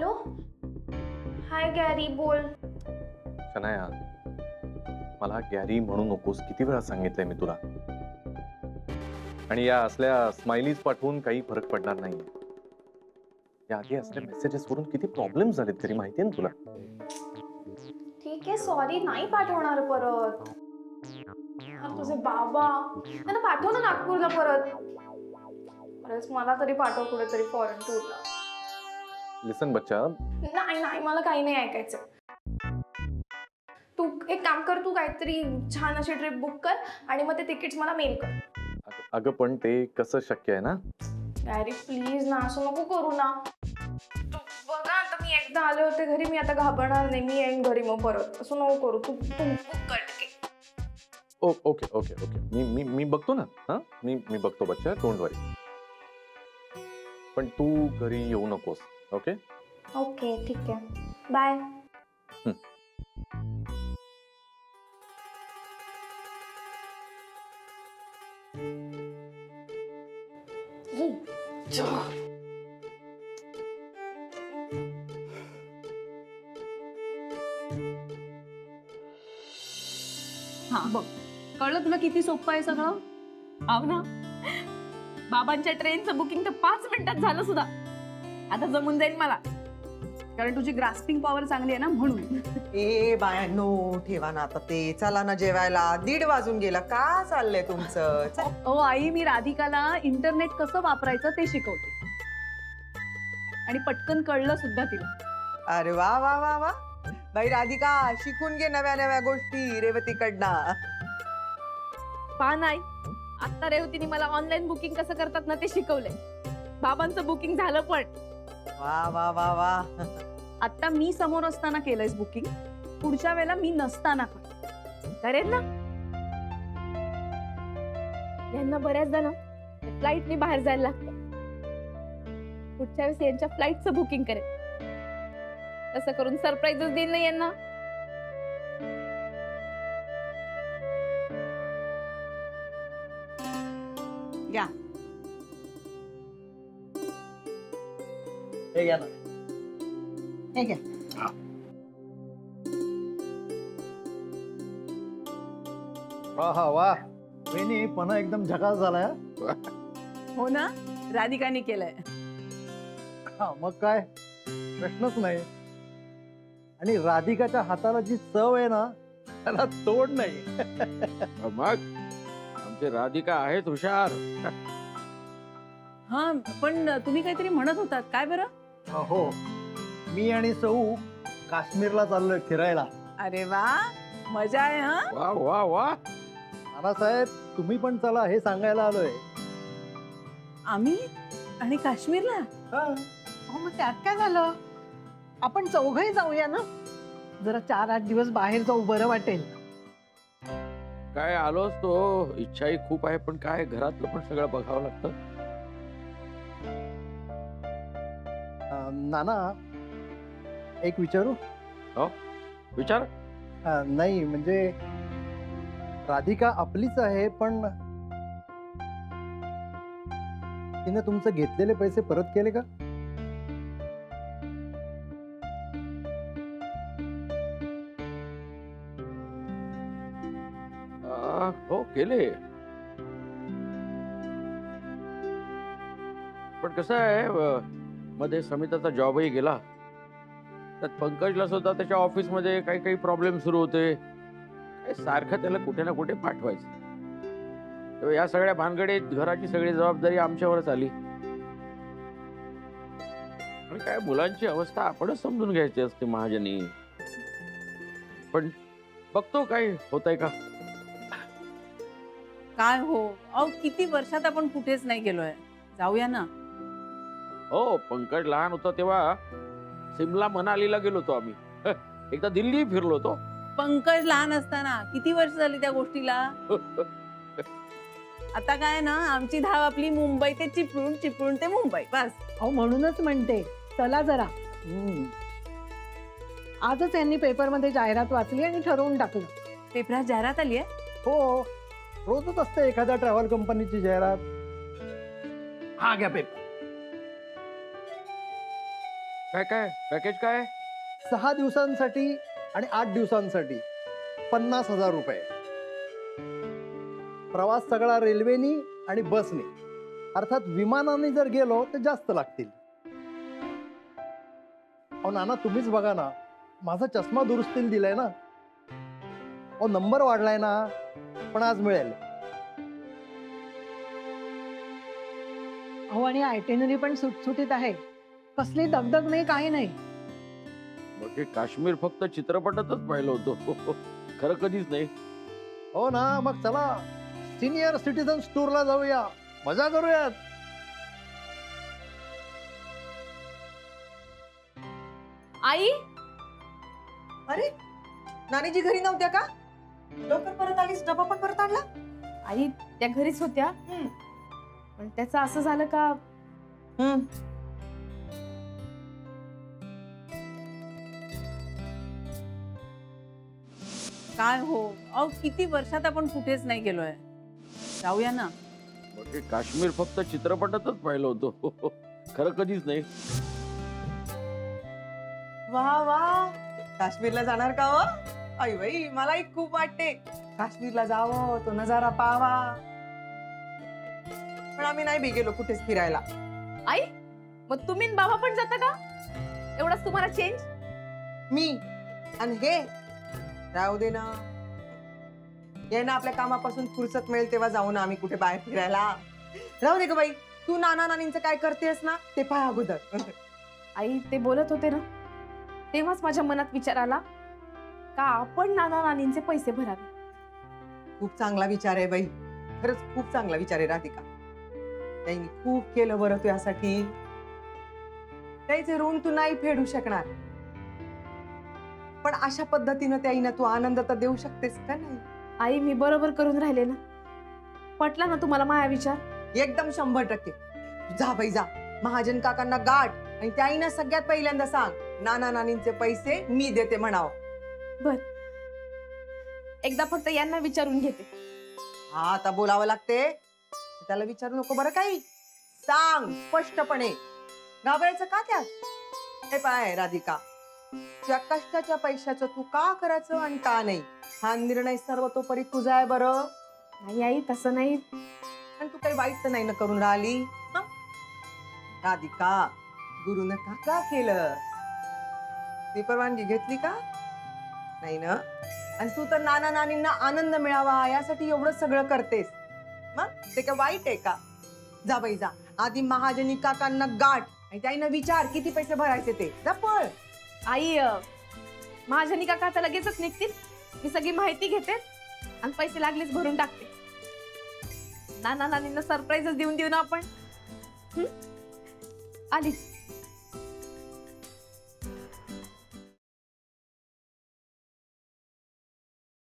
Hello, हाय Gary, बोल. शनाया, मला Gary म्हणू नकोस, किती वेळा सांगितलंय मी तुला. आणि या असल्या स्माइलीज पाठवून काही फरक पडणार नाही. या आधी असल्या मेसेजेस वरून किती प्रॉब्लेम झालेत तरी माहितीये ना तुला. ठीक आहे, सॉरी, नाही पाठवणार परत. यार, तुझे बाबा त्यांना पाठव ना नागपूरला परत. परत मला तरी पाठव कुठेतरी फॉरेन टूरला. लिसन बच्चा, नाही नाही, मला काही नाही ऐकायचं. तू एक काम कर, तू काहीतरी छान अशी ट्रिप बुक कर आणि मग ते तिकीट्स मला मेल कर. अगं पण ते कसं शक्य आहे ना. गॅरी प्लीज ना, असं नको करू ना. तू बघा, आता मी एकदा आले होते घरी, मी आता घाबरणार नाही. मी येईन घरी मग परत. असं नको करू. तू बुक कर तिकीट. ओके ओके ओके, मी बघतो ना. हा, मी बघतो बच्चा, डोंट वरी. पण तू घरी येऊ नकोस. ओके ओके, ठीक आहे, बाय. हा बघ, कळलं तुला किती सोपं आहे सगळं. आव ना, बाबांच्या ट्रेनचं बुकिंग तर 5 मिनिटात झालं सुद्धा. आता जमून जाईल मला, कारण तुझी ग्रास्पिंग पॉवर चांगली आहे ना म्हणून. ए बायांनो, ठेवा ना आता ते. चला ना जेवायला, 1:30 वाजून गेला. का चाललंय तुमचं? ओ आई, मी राधिकाला इंटरनेट कसं वापरायचं ते शिकवते आणि पटकन कळलं सुद्धा तिला. अरे वा वा वा वा, बाई राधिका, शिकून घे नव्या नव्या गोष्टी रेवतीकडनं. पहा नाही, आता रेवतीने मला ऑनलाईन बुकिंग कसं करतात ना ते शिकवलंय. बाबांचं बुकिंग झालं पण. वा वा वा वा. आता मी समोर असताना केलंयस बुकिंग, पुढच्या वेळेला मी नसताना करेन ना. यांना बऱ्याचदा ना फ्लाईटने बाहेर जायला लागतं. पुढच्या वेळेस यांच्या फ्लाईटचं बुकिंग करेन. तसं करून सरप्राईजच देईन ना यांना. या हे घ्या ना. हे घ्या. वा हा वा, वहिनी पणा एकदम झकास झालाय. हो ना, राधिकाने केलंय. हा मग काय प्रश्नच नाही. आणि राधिकाच्या हाताला जी चव आहे ना, त्याला तोड नाही. मग आमची राधिका आहेत हुशार. हा, पण तुम्ही काहीतरी म्हणत होतात, काय बरं? हो, मी आणि सौ काश्मीरला चाललोय फिरायला. अरे वा, मजा आहे. हा, वा वा वा. नानासाहेब, तुम्ही पण चला हे सांगायला आलोय. आम्ही आणि काश्मीरला? हो, मग त्यात काय झालं? आपण चौघही जाऊया ना. जरा 4-8 दिवस बाहेर जाऊ, बरं वाटेल. काय आलोच तो, इच्छाही खूप आहे, पण काय घरातलं पण सगळं बघावं लागतं. नाना, एक विचारू? हो, विचार. नाही म्हणजे राधिका आपलीच आहे, पण तिने तुमचे घेतलेले पैसे परत केले का? हो, केले. पण कसं आहे, मध्ये समिताचा जॉबही गेला. त्यात पंकजला सुद्धा त्याच्या ऑफिसमध्ये काही काही प्रॉब्लेम सुरू होते. सारखं त्याला कुठे ना कुठे पाठवायचं. तेव्हा या सगळ्या भानगडीत घराची सगळी जबाबदारी आमच्यावरच आली. आणि काय, मुलांची अवस्था आपणच समजून घ्यायची असते महाजनी. पण बघतो काय होतंय का. काय हो, अहो किती वर्षात आपण कुठेच नाही गेलोय. जाऊया ना. हो, पंकज लहान होता तेव्हा सिमला मनालीला गेलो होतो आम्ही. एकदा दिल्ली फिरलो होतो. पंकज लहान असताना किती वर्ष झाली त्या गोष्टीला. आता काय ना, आमची धाव आपली मुंबई ते चिपळूण, चिपळूण ते मुंबई, बस. अहो, म्हणूनच म्हणते, चला जरा. आजच यांनी पेपरमध्ये जाहिरात वाचली आणि ठरवून टाकलं. पेपरात जाहिरात आली आहे? हो, रोजच असते एखाद्या ट्रॅव्हल कंपनीची जाहिरात. हा घ्या पेपर. काय काय पॅकेज काय? 6 दिवसांसाठी आणि 8 दिवसांसाठी 50,000 रुपये. प्रवास सगळा रेल्वेनी आणि बसने, अर्थात विमानाने जर गेलो तर जास्त लागतील. अहो नाना तुम्हीच बघा ना, माझा चष्मा दुरुस्तीला दिलाय ना. अहो नंबर वाढलाय ना, पण आज मिळेल. अहो आणि आयटेनरी पण सुटसुटीत आहे, कसली दगदग नाही, काही नाही. मग हे काश्मीर फक्त चित्रपटातच पाहिलं होतं, खरं कधीच नाही. हो ना, मग चला सिनियर सिटीजन्स टूरला जाऊया, मजा करूयात. आई अरे नानीजी घरी नव्हत्या का? लवकर परत आलीस, डबा पण परत आणला? आई त्या घरीच होत्या, पण त्याचं असं झालं का काय हो, अहो किती वर्षात आपण कुठेच नाही गेलोय. जाऊया ना. मग हे काश्मीर फक्त चित्रपटातच पाहिलं होतं, खरं कधीच नाही. वा वा, काश्मीरला जाणार का हो? आई बाई मलाही खूप वाटते काश्मीरला जावं, तो नजारा पाहावा. पण आम्ही नाही बी गेलो कुठेच फिरायला. आई मग तुम्ही आणि बाबा पण जाता का? एवढाच तुम्हाला चेंज? मी आणि हे राहू दे ना. ये ना, आपल्या कामापासून फुरसत मिळेल तेव्हा जाऊ ना आम्ही कुठे बाहेर फिरायला. राहू दे ग बाई, तू नाना नानींचं काय करतेस ना ते पाहा अगोदर. आई ते बोलत होते ना, तेव्हाच माझ्या मनात विचार आला का आपण नाना नानींचे पैसे भरावे. खूप चांगला विचार आहे बाई, खरंच खूप चांगला विचार आहे राधिका. त्यांनी खूप केलं बरं तू यासाठी. त्याचे ऋण तू नाही फेडू शकणार, पण अशा पद्धतीनं त्याईनं तू आनंद तर देऊ शकतेस का नाही? आई मी बरोबर करून राहिले ना? पटला ना तुम्हाला माझा विचार? एकदम 100%. जा बाई जा, महाजन काकांना गाठ आणि त्याईनं सगळ्यात पहिल्यांदा सांग नाना नानींचे पैसे मी देते म्हणाव. बर, एकदा फक्त यांना विचारून घेते. हा आता बोलावं लागते, त्याला विचारू नको बरं काही. सांग स्पष्टपणे, घाबरायचं का त्यात? हे पाय राधिका, त्या कष्टाच्या पैशाचं तू का करायचं आणि का नाही हा निर्णय सर्वतोपरी तुझा आहे बरं. नाही आई तसं नाही. आणि तू काही वाईट तर नाही ना करून राहिली हं? राधिका, गुरुनं का केलं? ती परवानगी घेतली का? नाही ना. आणि तू तर नाना नानींना आनंद मिळावा यासाठी एवढं सगळं करतेस, मग ते काय वाईट आहे का? जा बाई जा, आधी महाजनी काकांना गाठ आणि त्याईनं विचार किती पैसे भरायचे ते. जा पळ. आई महाजनी काका आता लगेचच निघतील. मी सगळी माहिती घेते आणि पैसे लागलेच भरून टाकते. नाना नानींना सरप्राईजच देऊन देऊ ना आपण. आलीच.